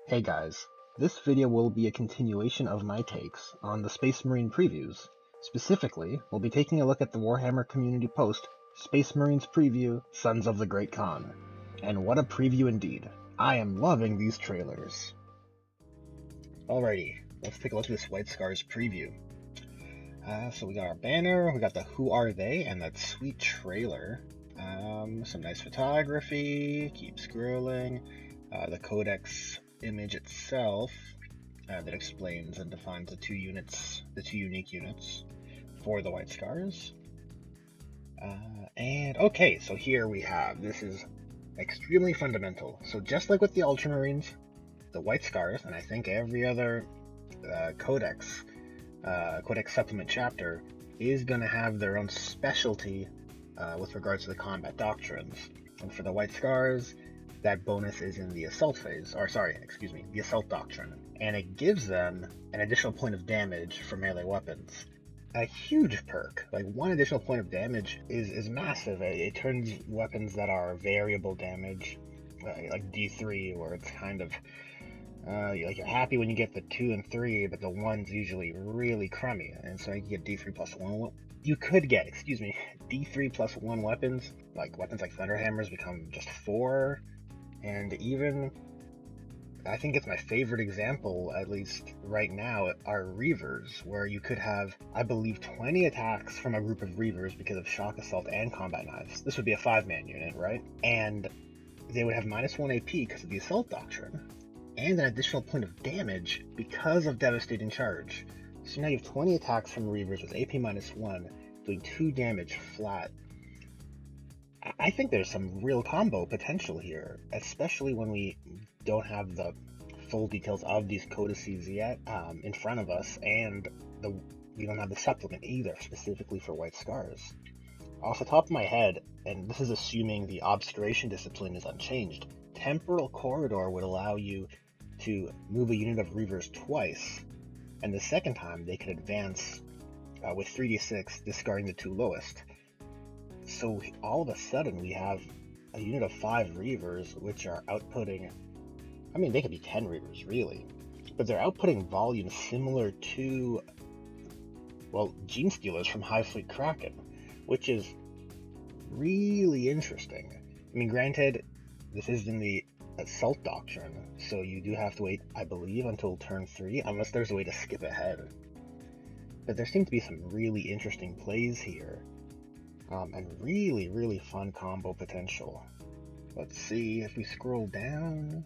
Hey guys, this video will be a continuation of my takes on the Space Marine previews. Specifically, we'll be taking a look at the Warhammer Community post, Space Marines Preview, Sons of the Great Khan. And what a preview indeed. I am loving these trailers. Alrighty, let's take a look at this White Scars preview. So we got our banner, we got the Who Are They, and that sweet trailer. Some nice photography, keep scrolling, the codex image itself that explains and defines the two unique units for the White Scars. And okay, so here we have, this is extremely fundamental. So just like with the Ultramarines, the White Scars, and I think every other codex supplement chapter is going to have their own specialty with regards to the combat doctrines. And for the White Scars, that bonus is in the assault phase, the assault doctrine. And it gives them an additional point of damage for melee weapons. A huge perk. Like, one additional point of damage is massive. It turns weapons that are variable damage, like D3, where it's kind of, like, you're happy when you get the 2 and 3, but the 1's usually really crummy. And so you get D3 plus 1. You could get, D3 plus 1 weapons. Like, weapons like Thunderhammers become just 4. And even, I think it's my favorite example, at least right now, are Reavers, where you could have, I believe, 20 attacks from a group of Reavers because of Shock Assault and Combat Knives. This would be a 5-man unit, right? And they would have -1 AP because of the Assault Doctrine, and an additional point of damage because of Devastating Charge. So now you have 20 attacks from Reavers with AP -1, doing 2 damage flat. I think there's some real combo potential here, especially when we don't have the full details of these codices yet in front of us, and we don't have the supplement either, specifically for White Scars. Off the top of my head, and this is assuming the Obscuration discipline is unchanged, Temporal Corridor would allow you to move a unit of Reavers twice, and the second time they could advance with 3d6, discarding the 2 lowest. So all of a sudden we have a unit of 5 Reavers, which are outputting, I mean, they could be 10 Reavers, really, but they're outputting volume similar to, well, Gene Stealers from Hive Fleet Kraken, which is really interesting. I mean, granted, this is in the Assault Doctrine, so you do have to wait, I believe, until turn 3, unless there's a way to skip ahead. But there seem to be some really interesting plays here. And really fun combo potential. Let's see if we scroll down.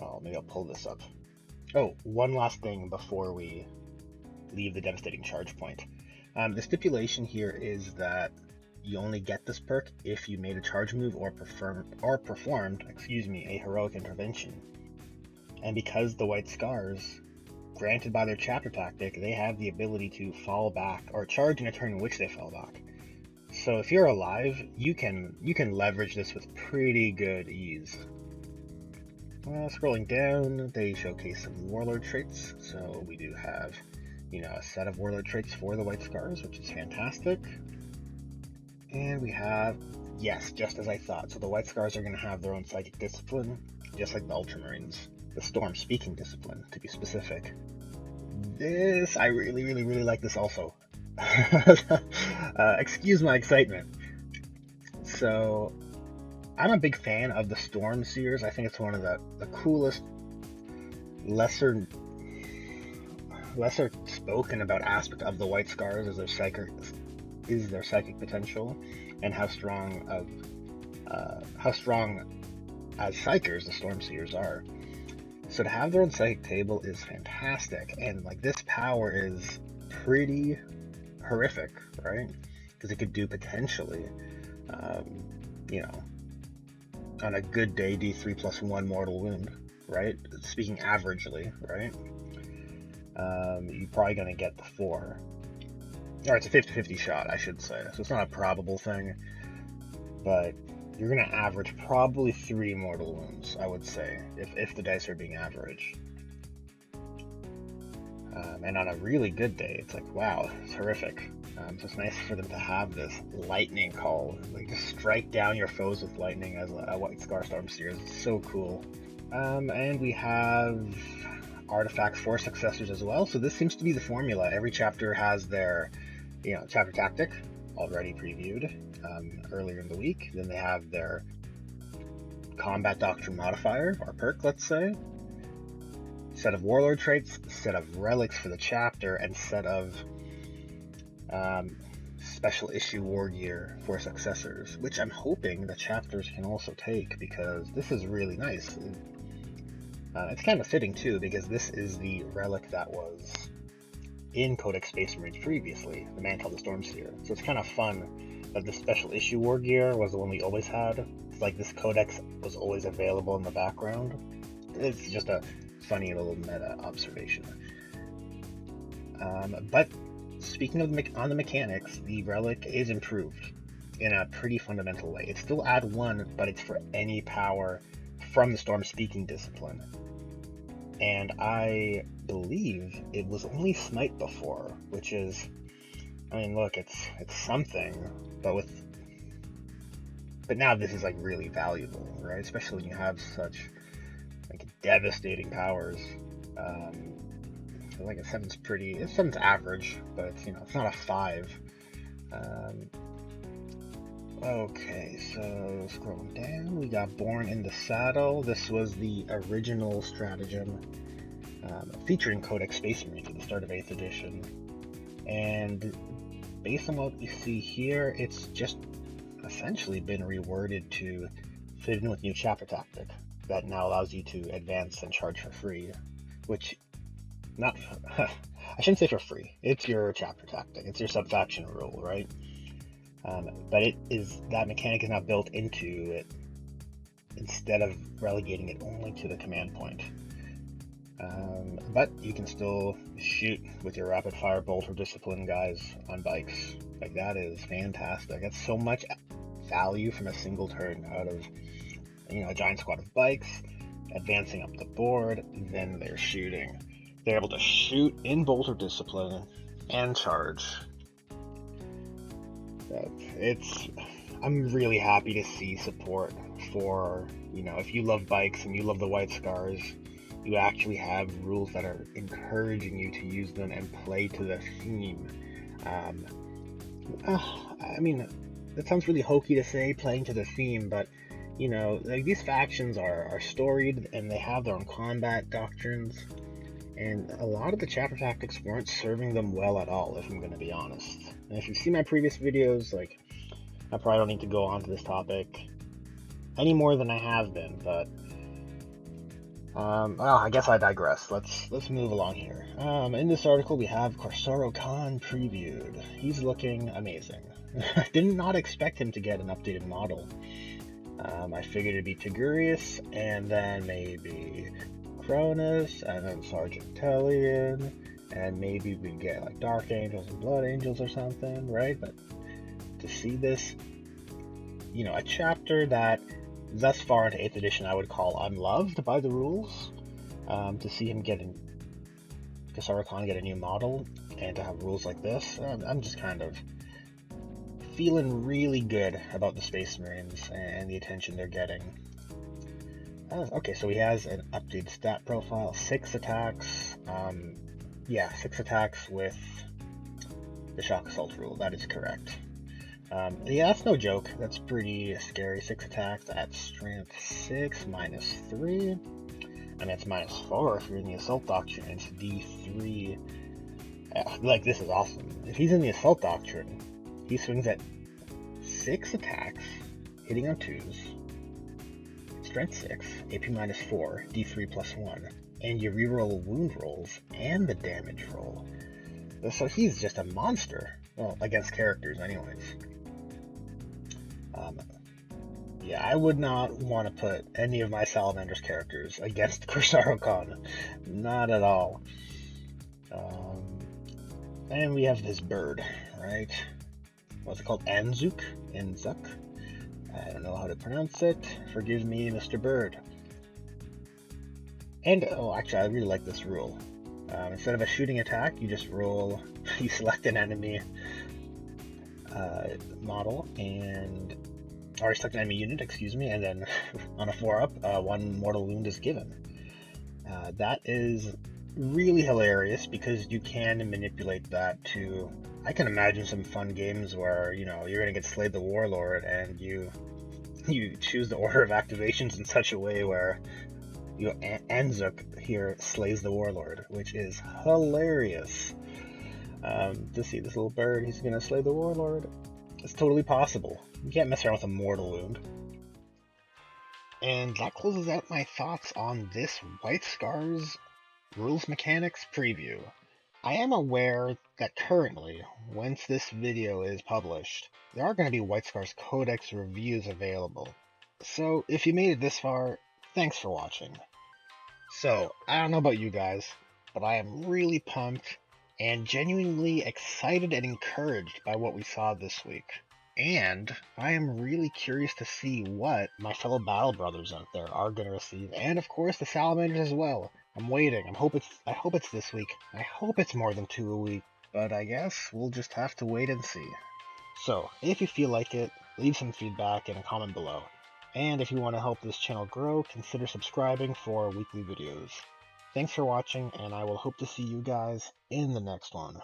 Oh, maybe I'll pull this up. Oh, one last thing before we leave the Devastating Charge point. The stipulation here is that you only get this perk if you made a charge move or performed a heroic intervention. And because the White Scars, granted by their chapter tactic, they have the ability to fall back or charge in a turn in which they fall back. So if you're alive, you can leverage this with pretty good ease. Scrolling down, they showcase some Warlord traits. So we do have, a set of Warlord traits for the White Scars, which is fantastic. And we have, yes, just as I thought. So the White Scars are going to have their own Psychic Discipline, just like the Ultramarines. The Storm Speaking Discipline, to be specific. This, I really like this also. Excuse my excitement. So, I'm a big fan of the Storm Seers. I think it's one of the coolest, lesser spoken about aspect of the White Scars is their psychic potential, and how strong as psychers the Storm Seers are. So to have their own psychic table is fantastic, and like, this power is pretty horrific, right? Because it could do potentially, on a good day, D3 plus 1 mortal wound, right? Speaking averagely, right? You're probably going to get the 4. Or it's a 50-50 shot, I should say. So it's not a probable thing, but you're going to average probably 3 mortal wounds, I would say, if the dice are being average. And on a really good day, it's like, wow, it's horrific. So it's nice for them to have this lightning call, like just strike down your foes with lightning as a White Scar Storm Seers. It's so cool. And we have artifacts for successors as well. So this seems to be the formula. Every chapter has their, chapter tactic already previewed earlier in the week. Then they have their combat doctrine modifier, or perk, let's say. Set of warlord traits, set of relics for the chapter, and set of special issue war gear for successors, which I'm hoping the chapters can also take, because this is really nice. It's kind of fitting too, because this is the relic that was in Codex Space Marines previously, the Mantle of the Stormseer. So it's kind of fun that the special issue war gear was the one we always had. It's like this codex was always available in the background. It's just a funny little meta observation. But speaking of on the mechanics, the relic is improved in a pretty fundamental way. It's still add 1, but it's for any power from the Storm Speaking discipline. And I believe it was only Smite before, which is, look, it's something, but now this is like really valuable, right? Especially when you have such like devastating powers. Like a 7's average, but it's not a 5. Okay, so scrolling down, we got Born in the Saddle. This was the original stratagem featuring Codex Space Marines at the start of 8th edition. And based on what you see here, it's just essentially been reworded to fit in with new chapter tactic that now allows you to advance and charge for free, which I shouldn't say for free. It's your chapter tactic. It's your sub-faction rule, right? But that mechanic is now built into it instead of relegating it only to the command point. But you can still shoot with your rapid fire bolt or discipline guys on bikes. Like, that is fantastic. That's so much value from a single turn out of a giant squad of bikes advancing up the board. Then they're shooting. They're able to shoot in bolt or discipline and charge. I'm really happy to see support for, if you love bikes and you love the White Scars, you actually have rules that are encouraging you to use them and play to the theme. That sounds really hokey to say, playing to the theme, but like, these factions are storied and they have their own combat doctrines, and a lot of the chapter tactics weren't serving them well at all, if I'm going to be honest. And if you've seen my previous videos, like, I probably don't need to go on to this topic any more than I have been, but I guess I digress. Let's move along here. In this article, we have Corsaro Khan previewed. He's looking amazing. I did not expect him to get an updated model. I figured it'd be Tigurius, and then maybe Cronus, and then Sergeant Tellian, and maybe we'd get like Dark Angels and Blood Angels or something, right? But to see this, a chapter that thus far into 8th edition I would call unloved by the rules, to see him Corsaro Khan get a new model, and to have rules like this, I'm just kind of feeling really good about the Space Marines and the attention they're getting. Okay, so he has an updated stat profile, 6 attacks, 6 attacks with the Shock Assault rule, that is correct. That's no joke, that's pretty scary. 6 attacks at strength 6, -3, and that's -4 if you're in the Assault Doctrine. It's D3, this is awesome. If he's in the Assault Doctrine, he swings at 6 attacks, hitting on 2s, strength 6, AP -4, D3 +1, and you reroll wound rolls and the damage roll. So he's just a monster. Well, against characters anyways. I would not want to put any of my Salamander's characters against Corsaro Khan. Not at all. And we have this bird, right? What's it called? Anzuk? I don't know how to pronounce it. Forgive me, Mr. Bird. And, actually, I really like this rule. Instead of a shooting attack, you just roll, you select an enemy model, or select an enemy unit, and then on a 4-up, 1 mortal wound is given. That is really hilarious because you can manipulate that to... I can imagine some fun games where, you know, you're going to get Slay the Warlord and you choose the order of activations in such a way where Anzuk here slays the Warlord, which is hilarious. To see this little bird, he's going to slay the Warlord. It's totally possible. You can't mess around with a mortal wound. And that closes out my thoughts on this White Scars Rules Mechanics preview. I am aware that currently, once this video is published, there are going to be White Scars Codex reviews available. So if you made it this far, thanks for watching. So, I don't know about you guys, but I am really pumped and genuinely excited and encouraged by what we saw this week. And I am really curious to see what my fellow Battle Brothers out there are going to receive, and of course the Salamanders as well. I'm waiting. I hope it's this week. I hope it's more than 2 a week, but I guess we'll just have to wait and see. So, if you feel like it, leave some feedback in a comment below. And if you want to help this channel grow, consider subscribing for weekly videos. Thanks for watching, and I will hope to see you guys in the next one.